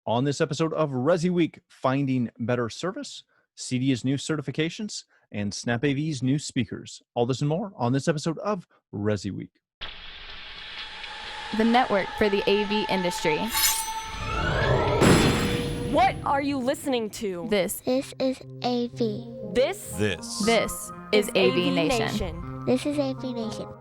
On this episode of ResiWeek, finding better service, CEDIA's new certifications, and SnapAV's new speakers. All this and more on this episode of ResiWeek. The network for the AV industry. What are you listening to? This is AV. This is AVNation. This is AVNation.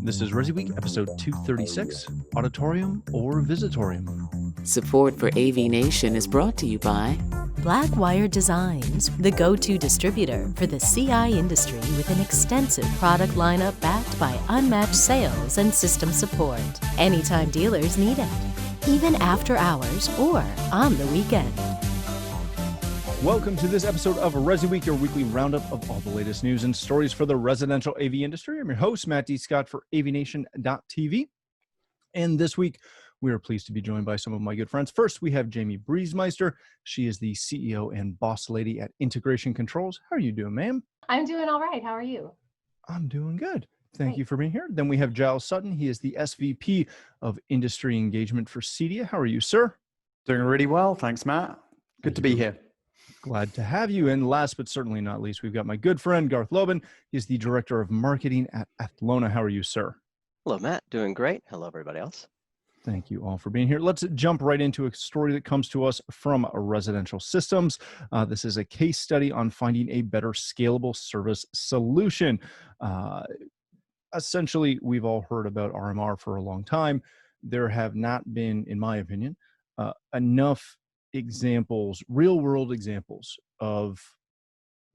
This is ResiWeek, episode 236, Auditorium or Visitorium. Support for AVNation is brought to you by Blackwire Designs, the go-to distributor for the CI industry with an extensive product lineup backed by unmatched sales and system support. Anytime dealers need it, even after hours or on the weekend. Welcome to this episode of ResiWeek, your weekly roundup of all the latest news and stories for the residential AV industry. I'm your host, Matt D. Scott for AVNation.tv. And this week, we are pleased to be joined by some of my good friends. First, we have Jamie Briesmeister. She is the CEO and boss lady at Integration Controls. How are you doing, ma'am? I'm doing all right. How are you? I'm doing good. Thank you for being here. Then we have Giles Sutton. He is the SVP of Industry Engagement for CEDIA. How are you, sir? Doing really well. Thanks, Matt. Good to be here. Glad to have you. And last but certainly not least, we've got my good friend, Garth Lobin. He's the Director of Marketing at Athlona. How are you, sir? Hello, Matt. Doing great. Hello, everybody else. Thank you all for being here. Let's jump right into a story that comes to us from Residential Systems. This is a case study on finding a better scalable service solution. Essentially, we've all heard about RMR for a long time. There have not been, in my opinion, enough examples, real world examples of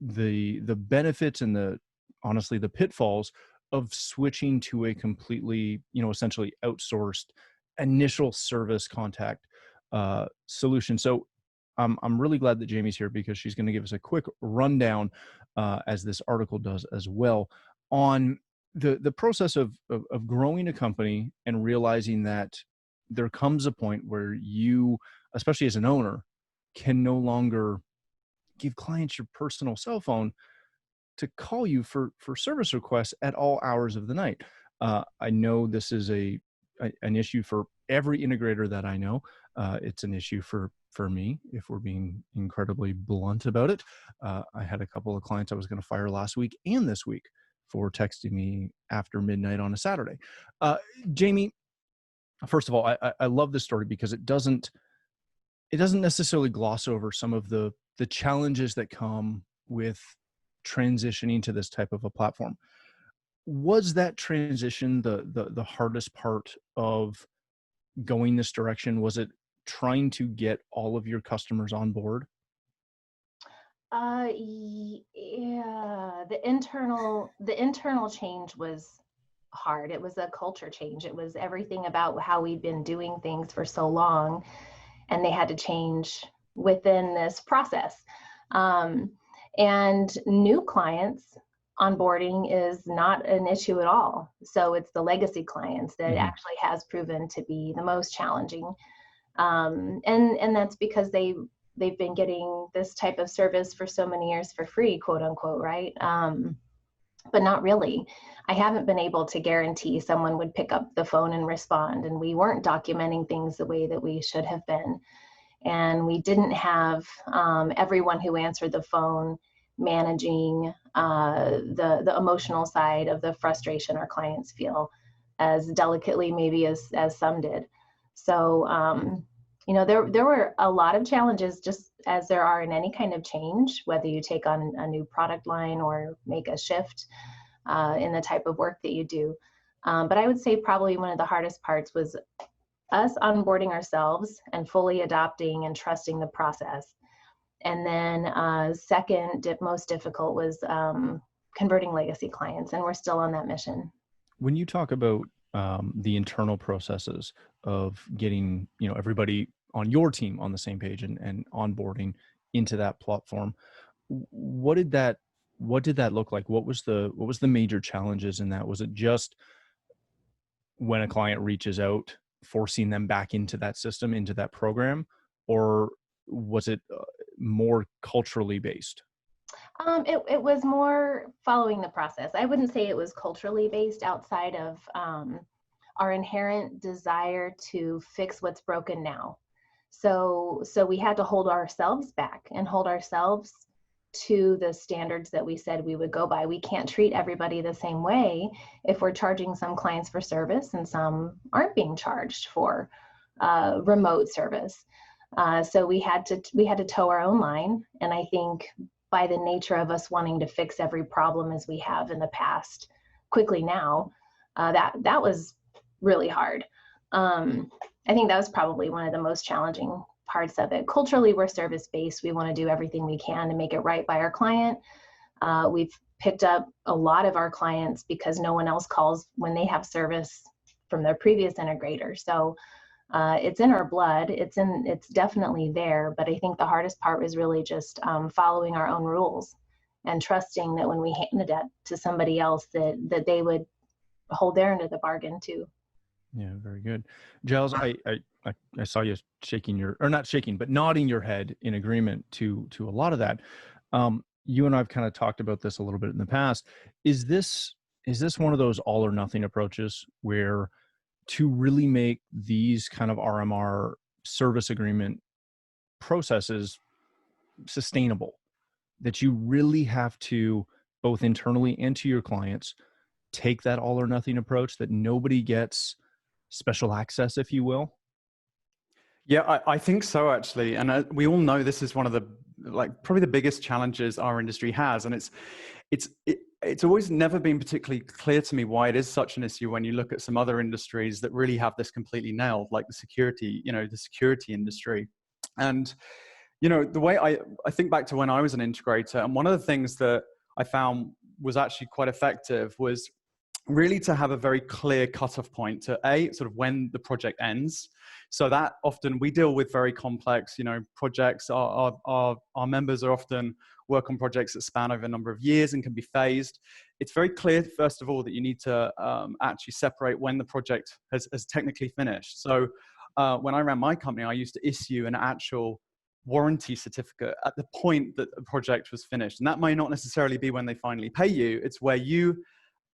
the benefits and honestly the pitfalls of switching to a completely, essentially outsourced initial service contact solution. So I'm really glad that Jamie's here because she's going to give us a quick rundown, as this article does as well, on the process of growing a company and realizing that there comes a point where you, especially as an owner, can no longer give clients your personal cell phone to call you for service requests at all hours of the night. I know this is an issue for every integrator that I know. It's an issue for me, if we're being incredibly blunt about it. I had a couple of clients I was going to fire last week and this week for texting me after midnight on a Saturday. Jamie, first of all, I love this story because it doesn't necessarily gloss over some of the challenges that come with transitioning to this type of a platform. Was that transition the hardest part of going this direction? Was it trying to get all of your customers on board? Yeah, the internal change was hard. It was a culture change. It was everything about how we'd been doing things for so long, and they had to change within this process. And new clients onboarding is not an issue at all. So it's the legacy clients that actually has proven to be the most challenging. And that's because they've been getting this type of service for so many years for free, quote unquote, right? But not really. I haven't been able to guarantee someone would pick up the phone and respond, and we weren't documenting things the way that we should have been. And we didn't have everyone who answered the phone managing the emotional side of the frustration our clients feel as delicately maybe as some did. So, there were a lot of challenges, just as there are in any kind of change, whether you take on a new product line or make a shift in the type of work that you do. But I would say probably one of the hardest parts was us onboarding ourselves and fully adopting and trusting the process. And then second, most difficult was converting legacy clients, and we're still on that mission. When you talk about the internal processes of getting, everybody on your team on the same page and onboarding into that platform, what did that look like? What was the major challenges in that? Was it just when a client reaches out, forcing them back into that system, into that program, or was it more culturally based? It was more following the process. I wouldn't say it was culturally based outside of our inherent desire to fix what's broken now. So we had to hold ourselves back and hold ourselves to the standards that we said we would go by. We can't treat everybody the same way if we're charging some clients for service and some aren't being charged for remote service. So we had to toe our own line. And I think by the nature of us wanting to fix every problem as we have in the past quickly now, that was really hard. I think that was probably one of the most challenging parts of it. Culturally, we're service-based. We want to do everything we can to make it right by our client. We've picked up a lot of our clients because no one else calls when they have service from their previous integrator. So it's in our blood. It's definitely there. But I think the hardest part was really just following our own rules and trusting that when we handed that to somebody else, that they would hold their end of the bargain too. Yeah, very good. Giles, I saw you shaking not shaking, but nodding your head in agreement to a lot of that. You and I've kind of talked about this a little bit in the past. Is this one of those all or nothing approaches where to really make these kind of RMR service agreement processes sustainable, that you really have to, both internally and to your clients, take that all or nothing approach, that nobody gets special access, if you will? Yeah, I think so, actually. And we all know this is one of the, probably the biggest challenges our industry has. And it's always never been particularly clear to me why it is such an issue when you look at some other industries that really have this completely nailed, like the security industry. And, the way I think back to when I was an integrator, and one of the things that I found was actually quite effective was really to have a very clear cutoff point to sort of when the project ends. So that often we deal with very complex, projects. Our members are often work on projects that span over a number of years and can be phased. It's very clear, first of all, that you need to actually separate when the project has technically finished. So when I ran my company, I used to issue an actual warranty certificate at the point that the project was finished. And that may not necessarily be when they finally pay you. It's where you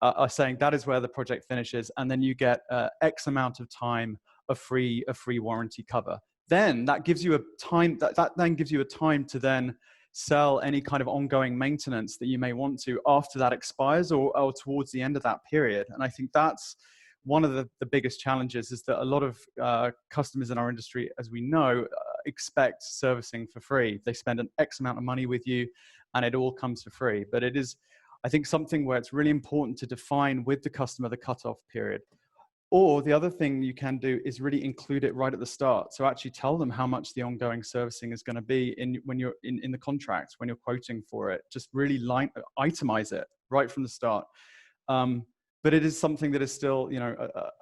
are saying that is where the project finishes, and then you get X amount of time of free warranty cover. Then that gives you a time that then gives you a time to then sell any kind of ongoing maintenance that you may want to after that expires or towards the end of that period. And I think that's one of the biggest challenges, is that a lot of customers in our industry, as we know, expect servicing for free. They spend an X amount of money with you and it all comes for free. But it is, I think, something where it's really important to define with the customer the cutoff period. Or the other thing you can do is really include it right at the start. So actually tell them how much the ongoing servicing is going to be when you're in the contract, when you're quoting for it. Just really itemize it right from the start. But it is something that is still,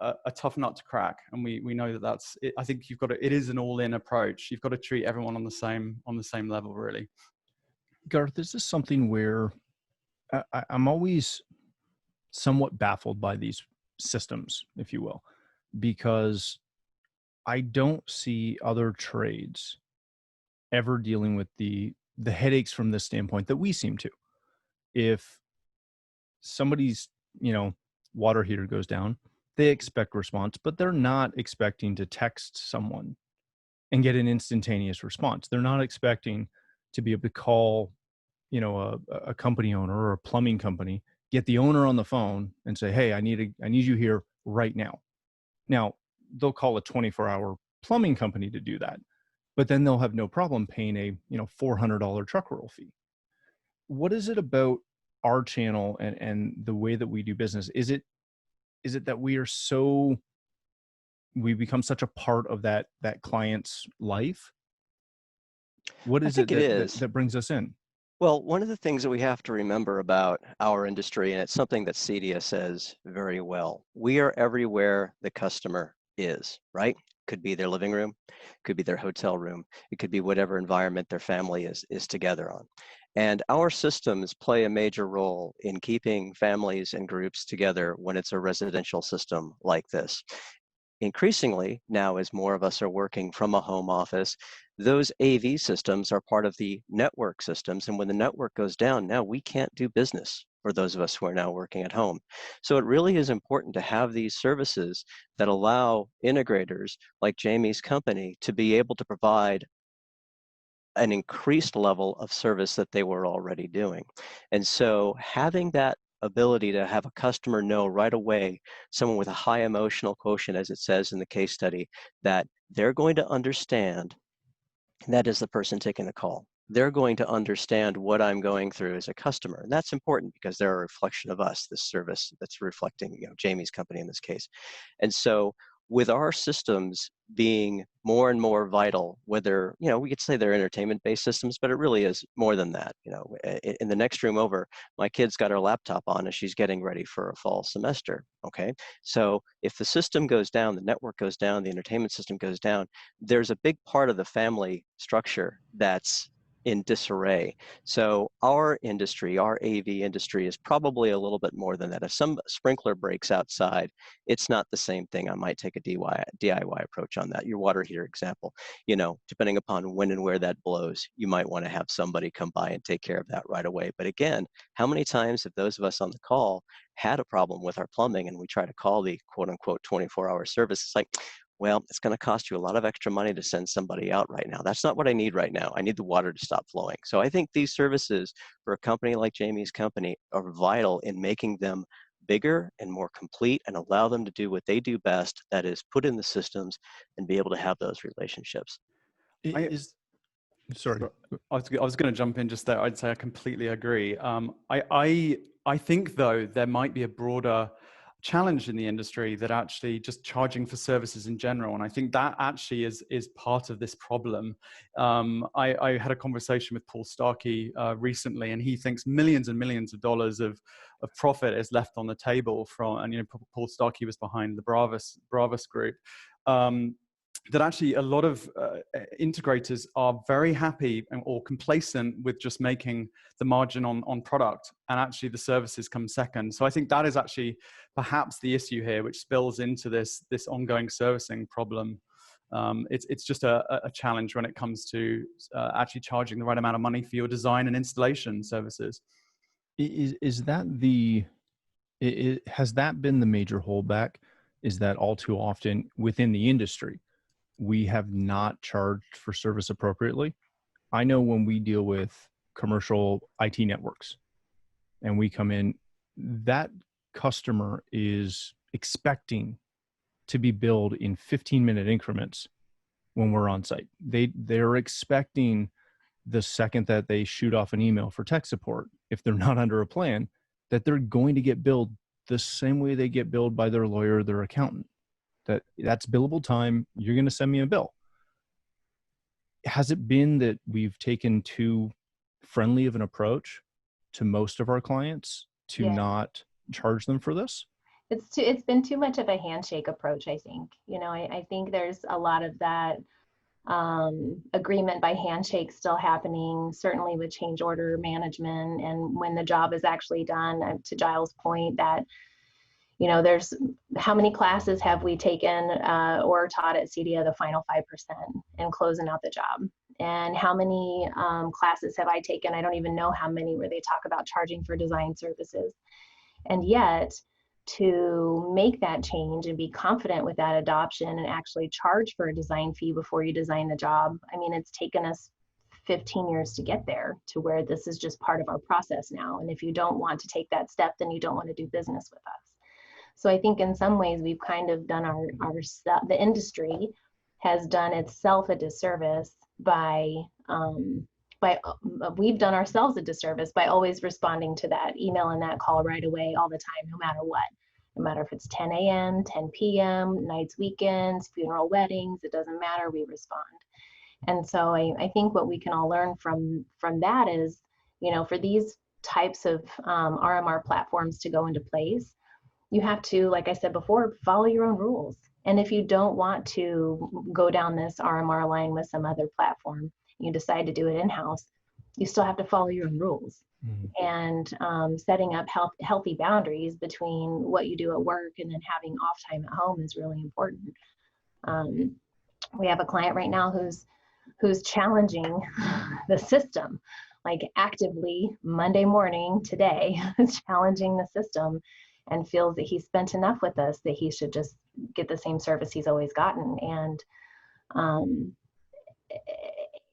a tough nut to crack, and we know that that's it. I think it is an all-in approach. You've got to treat everyone on the same level, really. Garth, is this something where I'm always somewhat baffled by these systems, if you will, because I don't see other trades ever dealing with the headaches from this standpoint that we seem to. If somebody's, water heater goes down, they expect response, but they're not expecting to text someone and get an instantaneous response. They're not expecting to be able to call, a company owner or a plumbing company, get the owner on the phone and say, hey, I need you here right now. Now, they'll call a 24-hour plumbing company to do that, but then they'll have no problem paying a, $400 truck roll fee. What is it about our channel and the way that we do business? Is it that we become such a part of that client's life? What is it that brings us in? Well, one of the things that we have to remember about our industry, and it's something that CEDIA says very well, we are everywhere the customer is, right? Could be their living room, could be their hotel room, it could be whatever environment their family is together on. And our systems play a major role in keeping families and groups together when it's a residential system like this. Increasingly, now as more of us are working from a home office, those AV systems are part of the network systems. And when the network goes down, now we can't do business for those of us who are now working at home. So it really is important to have these services that allow integrators like Jamie's company to be able to provide an increased level of service that they were already doing. And so having that ability to have a customer know right away, someone with a high emotional quotient, as it says in the case study, that they're going to understand that is the person taking the call. They're going to understand what I'm going through as a customer. And that's important because they're a reflection of us, this service that's reflecting, Jamie's company in this case. And so with our systems being more and more vital, whether, we could say they're entertainment-based systems, but it really is more than that. In the next room over, my kid's got her laptop on and she's getting ready for a fall semester, okay? So if the system goes down, the network goes down, the entertainment system goes down, there's a big part of the family structure that's in disarray. So our industry, our AV industry, is probably a little bit more than that. If some sprinkler breaks outside, it's not the same thing. I might take a DIY approach on that. Your water heater example, depending upon when and where that blows, you might want to have somebody come by and take care of that right away. But again, how many times have those of us on the call had a problem with our plumbing and we try to call the quote unquote 24-hour service? It's like, well, it's going to cost you a lot of extra money to send somebody out right now. That's not what I need right now. I need the water to stop flowing. So I think these services for a company like Jamie's company are vital in making them bigger and more complete and allow them to do what they do best, that is put in the systems and be able to have those relationships. Sorry. I was going to jump in just there. I'd say I completely agree. I think, though, there might be a broader challenge in the industry that actually just charging for services in general. And I think that actually is part of this problem. I had a conversation with Paul Starkey recently, and he thinks millions and millions of dollars of profit is left on the table and Paul Starkey was behind the Bravus group. That actually a lot of integrators are very happy or complacent with just making the margin on product, and actually the services come second. So I think that is actually perhaps the issue here, which spills into this ongoing servicing problem. It's just a challenge when it comes to actually charging the right amount of money for your design and installation services. Has that been the major holdback? Is that all too often within the industry, we have not charged for service appropriately? I know when we deal with commercial IT networks and we come in, that customer is expecting to be billed in 15-minute increments when we're on site. They're expecting the second that they shoot off an email for tech support, if they're not under a plan, that they're going to get billed the same way they get billed by their lawyer or their accountant. That's billable time. You're going to send me a bill. Has it been that we've taken too friendly of an approach to most of our clients to not charge them for this? It's been too much of a handshake approach, I think. I think there's a lot of that agreement by handshake still happening, certainly with change order management. And when the job is actually done, to Giles' point, that there's how many classes have we taken or taught at CEDIA the final 5% and closing out the job? And how many classes have I taken? I don't even know how many, where they talk about charging for design services. And yet, to make that change and be confident with that adoption and actually charge for a design fee before you design the job, I mean, it's taken us 15 years to get there to where this is just part of our process now. And if you don't want to take that step, then you don't want to do business with us. So I think in some ways we've kind of done the industry has done itself a disservice we've done ourselves a disservice by always responding to that email and that call right away all the time, no matter what. No matter if it's 10 a.m., 10 p.m., nights, weekends, funeral, weddings, it doesn't matter, we respond. And so I think what we can all learn from that is, for these types of RMR platforms to go into place, you have to, like I said before, follow your own rules. And if you don't want to go down this RMR line with some other platform, you decide to do it in-house, you still have to follow your own rules. Mm-hmm. And setting up healthy boundaries between what you do at work and then having off time at home is really important. We have a client right now who's challenging the system. like actively Monday morning today challenging the system and feels that he's spent enough with us that he should just get the same service he's always gotten.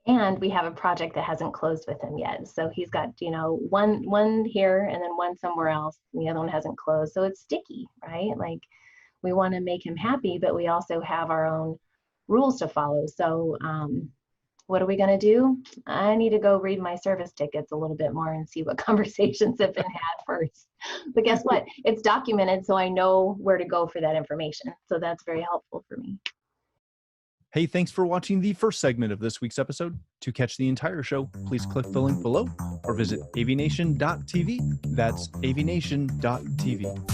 And we have a project that hasn't closed with him yet. So he's got, one here and then one somewhere else. The other one hasn't closed. So it's sticky, right? Like we want to make him happy, but we also have our own rules to follow. So what are we going to do? I need to go read my service tickets a little bit more and see what conversations have been had first. But guess what? It's documented, so I know where to go for that information. So that's very helpful for me. Hey, thanks for watching the first segment of this week's episode. To catch the entire show, please click the link below or visit avnation.tv. That's avnation.tv.